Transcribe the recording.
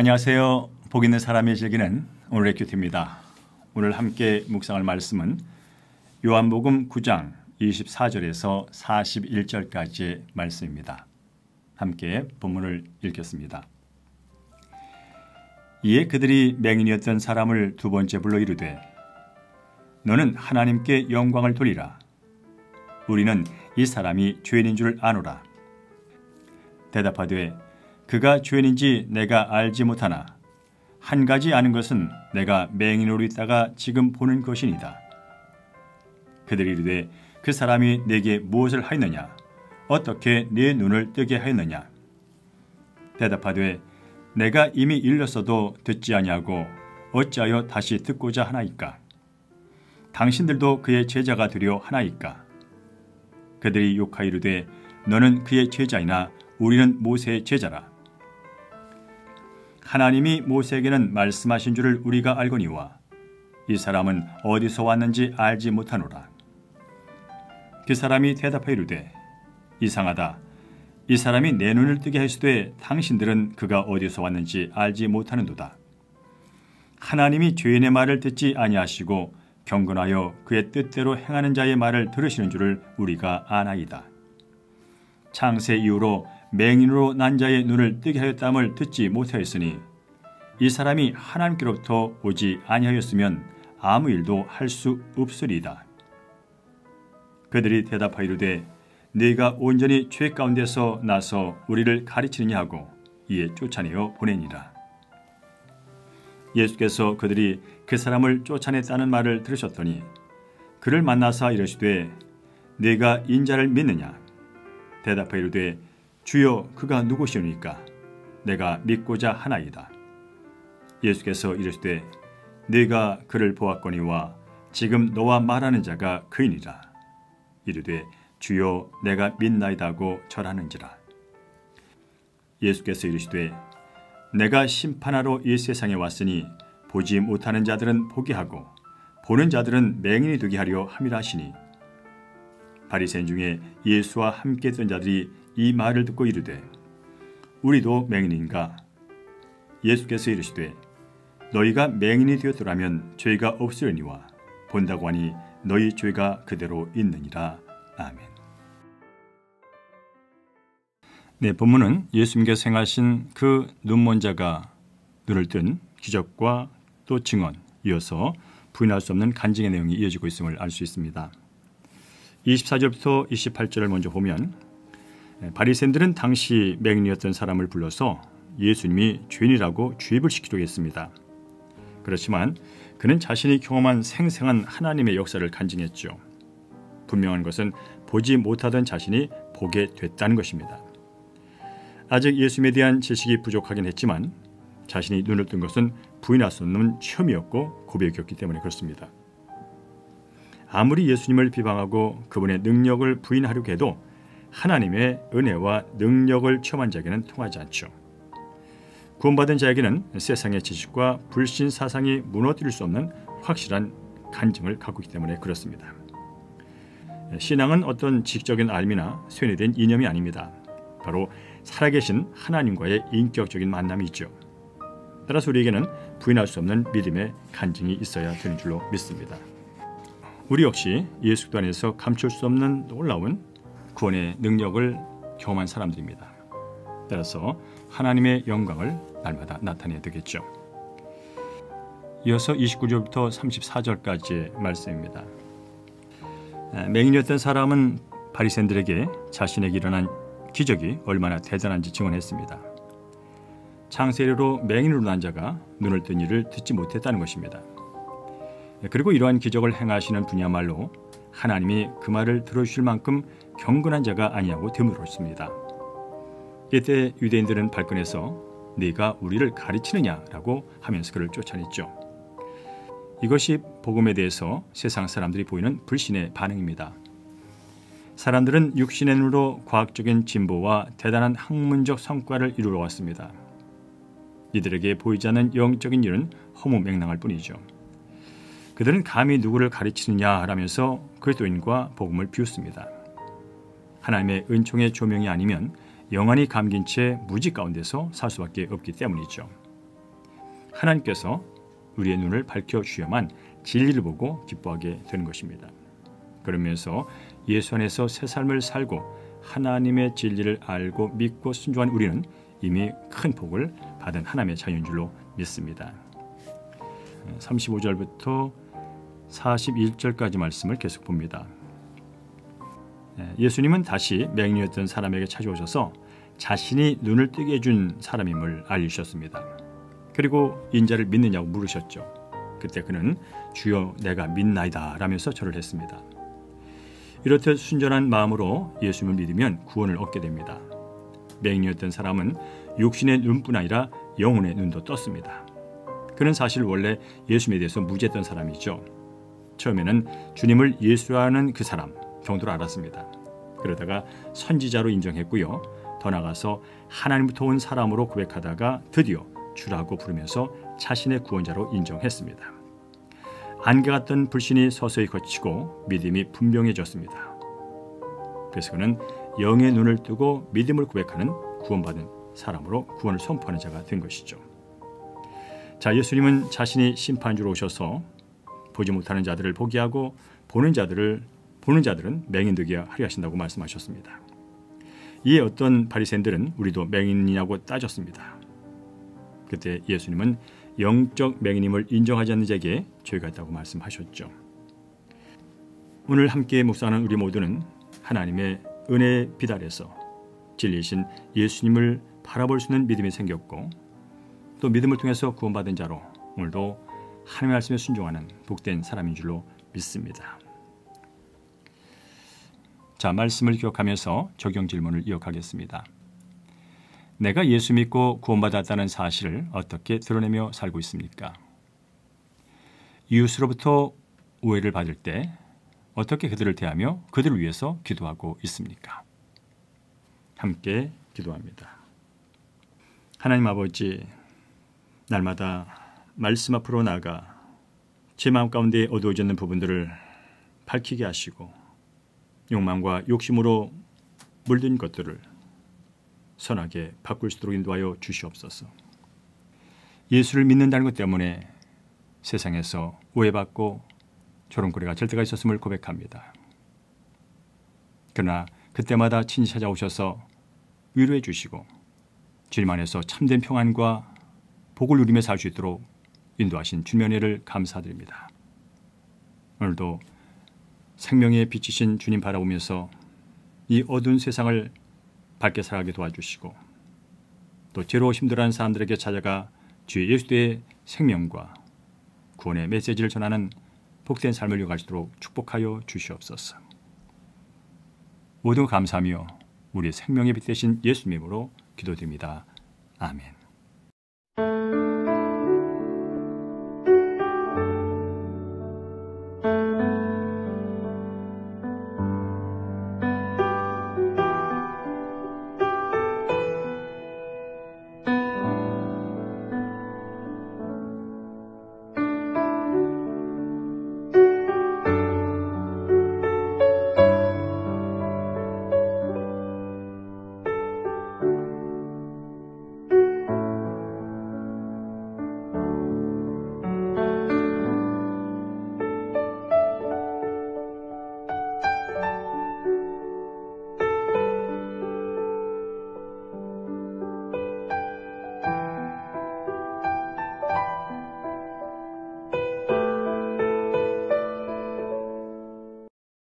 안녕하세요. 복 있는 사람이 즐기는 오늘의 큐티입니다. 오늘 함께 묵상할 말씀은 요한복음 9장 24절에서 41절까지의 말씀입니다. 함께 본문을 읽겠습니다. 이에 그들이 맹인이었던 사람을 두 번째 불러 이르되 너는 하나님께 영광을 돌리라. 우리는 이 사람이 죄인인 줄 아노라. 대답하되 그가 죄인인지 내가 알지 못하나 한 가지 아는 것은 내가 맹인으로 있다가 지금 보는 것이니이다. 그들이 이르되 그 사람이 내게 무엇을 하였느냐? 어떻게 네 눈을 뜨게 하였느냐? 대답하되 내가 이미 일렀어도 듣지 아니하고 어찌하여 다시 듣고자 하나이까? 당신들도 그의 제자가 되려 하나이까? 그들이 욕하여 이르되 너는 그의 제자이나 우리는 모세의 제자라. 하나님이 모세에게는 말씀하신 줄을 우리가 알거니와 이 사람은 어디서 왔는지 알지 못하노라. 그 사람이 대답하여 이르되 이상하다. 이 사람이 내 눈을 뜨게 하시되 당신들은 그가 어디서 왔는지 알지 못하는도다. 하나님이 죄인의 말을 듣지 아니하시고 경건하여 그의 뜻대로 행하는 자의 말을 들으시는 줄을 우리가 아나이다. 창세 이후로 맹인으로 난 자의 눈을 뜨게 하였담을 듣지 못하였으니 이 사람이 하나님께로부터 오지 아니하였으면 아무 일도 할 수 없으리이다. 그들이 대답하여 이르되 네가 온전히 죄 가운데서 나서 우리를 가르치느냐 하고 이에 쫓아내어 보내니라. 예수께서 그들이 그 사람을 쫓아냈다는 말을 들으셨더니 그를 만나사 이르시되 네가 인자를 믿느냐? 대답하여 이르되 주여 그가 누구시오니까? 내가 믿고자 하나이다. 예수께서 이르시되 네가 그를 보았거니와 지금 너와 말하는 자가 그이니라. 이르되 주여 내가 믿나이다 하고 절하는지라. 예수께서 이르시되 내가 심판하러 이 세상에 왔으니 보지 못하는 자들은 보게 하고 보는 자들은 맹인이 되게 하려 함이라 하시니 바리새인 중에 예수와 함께 있던 자들이 이 말을 듣고 이르되 우리도 맹인인가? 예수께서 이르시되 너희가 맹인이 되었더라면 죄가 없으려니와 본다고 하니 너희 죄가 그대로 있느니라. 아멘. 네, 본문은 예수님께서 행하신 그 눈먼 자가 눈을 뜬 기적과 또 증언, 이어서 부인할 수 없는 간증의 내용이 이어지고 있음을 알 수 있습니다. 24절부터 28절을 먼저 보면 바리새인들은 당시 맹인이었던 사람을 불러서 예수님이 죄인이라고 주입을 시키려고 했습니다. 그렇지만 그는 자신이 경험한 생생한 하나님의 역사를 간증했죠. 분명한 것은 보지 못하던 자신이 보게 됐다는 것입니다. 아직 예수님에 대한 지식이 부족하긴 했지만 자신이 눈을 뜬 것은 부인할 수 없는 체험이었고 고백이었기 때문에 그렇습니다. 아무리 예수님을 비방하고 그분의 능력을 부인하려고 해도 하나님의 은혜와 능력을 체험한 자에게는 통하지 않죠. 구원받은 자에게는 세상의 지식과 불신 사상이 무너뜨릴 수 없는 확실한 간증을 갖고 있기 때문에 그렇습니다. 신앙은 어떤 지식적인 알미나 쇠뇌된 이념이 아닙니다. 바로 살아계신 하나님과의 인격적인 만남이죠. 따라서 우리에게는 부인할 수 없는 믿음의 간증이 있어야 되는 줄로 믿습니다. 우리 역시 예수 그리스도 안에서 감출 수 없는 놀라운 구원의 능력을 경험한 사람들입니다. 따라서 하나님의 영광을 날마다 나타내야 되겠죠. 이어서 29절부터 34절까지의 말씀입니다. 맹인이었던 사람은 바리새인들에게 자신에게 일어난 기적이 얼마나 대단한지 증언했습니다. 창세리로 맹인으로 난 자가 눈을 뜬 일을 듣지 못했다는 것입니다. 그리고 이러한 기적을 행하시는 분이야말로 하나님이 그 말을 들어주실 만큼 경건한 자가 아니냐고 되물었습니다. 이때 유대인들은 발끈해서 네가 우리를 가르치느냐라고 하면서 그를 쫓아냈죠. 이것이 복음에 대해서 세상 사람들이 보이는 불신의 반응입니다. 사람들은 육신의 눈으로 과학적인 진보와 대단한 학문적 성과를 이루어 왔습니다. 이들에게 보이지 않는 영적인 일은 허무맹랑할 뿐이죠. 그들은 감히 누구를 가르치느냐라면서 그리스도인과 복음을 비웃습니다. 하나님의 은총의 조명이 아니면 영원히 감긴 채 무지 가운데서 살 수밖에 없기 때문이죠. 하나님께서 우리의 눈을 밝혀주셔야만 진리를 보고 기뻐하게 되는 것입니다. 그러면서 예수 안에서 새 삶을 살고 하나님의 진리를 알고 믿고 순종한 우리는 이미 큰 복을 받은 하나님의 자녀인 줄로 믿습니다. 35절부터 41절까지 말씀을 계속 봅니다. 예수님은 다시 맹인이었던 사람에게 찾아오셔서 자신이 눈을 뜨게 해준 사람임을 알리셨습니다. 그리고 인자를 믿느냐고 물으셨죠. 그때 그는 주여 내가 믿나이다 라면서 절을 했습니다. 이렇듯 순전한 마음으로 예수님을 믿으면 구원을 얻게 됩니다. 맹인이었던 사람은 육신의 눈뿐 아니라 영혼의 눈도 떴습니다. 그는 사실 원래 예수님에 대해서 무지했던 사람이죠. 처음에는 주님을 예수라는 그 사람 정도로 알았습니다. 그러다가 선지자로 인정했고요. 더 나아가서 하나님부터 온 사람으로 고백하다가 드디어 주라고 부르면서 자신의 구원자로 인정했습니다. 안개 같던 불신이 서서히 거치고 믿음이 분명해졌습니다. 그래서 그는 영의 눈을 뜨고 믿음을 고백하는 구원받은 사람으로 구원을 선포하는 자가 된 것이죠. 자, 예수님은 자신이 심판주로 오셔서 보지 못하는 자들을 보게 하고 보는 자들은 맹인되게 하려 하신다고 말씀하셨습니다. 이에 어떤 바리새인들은 우리도 맹인이냐고 따졌습니다. 그때 예수님은 영적 맹인임을 인정하지 않는 자에게 죄가 있다고 말씀하셨죠. 오늘 함께 묵상하는 우리 모두는 하나님의 은혜의 빛 아래서 진리이신 예수님을 바라볼 수 있는 믿음이 생겼고 또 믿음을 통해서 구원받은 자로 오늘도 하나님의 말씀에 순종하는 복된 사람인 줄로 믿습니다. 자, 말씀을 기억하면서 적용 질문을 이어가겠습니다. 내가 예수 믿고 구원받았다는 사실을 어떻게 드러내며 살고 있습니까? 이웃으로부터 오해를 받을 때 어떻게 그들을 대하며 그들을 위해서 기도하고 있습니까? 함께 기도합니다. 하나님 아버지, 날마다 말씀 앞으로 나아가 제 마음 가운데 어두워졌는 부분들을 밝히게 하시고 욕망과 욕심으로 물든 것들을 선하게 바꿀 수 있도록 인도하여 주시옵소서. 예수를 믿는다는 것 때문에 세상에서 오해받고 조롱거리가 될 때가 있었음을 고백합니다. 그러나 그때마다 친히 찾아오셔서 위로해 주시고 주님 안에서 참된 평안과 복을 누리며 살 수 있도록 인도하신 주님의 은혜를 감사드립니다. 오늘도 생명의 빛이신 주님 바라보면서 이 어두운 세상을 밝게 살아가게 도와주시고 또 죄로 힘들어하는 사람들에게 찾아가 주 예수의 생명과 구원의 메시지를 전하는 복된 삶을 이어갈 수 있도록 축복하여 주시옵소서. 모든 감사하며 우리 생명의 빛 되신 예수님으로 기도드립니다. 아멘.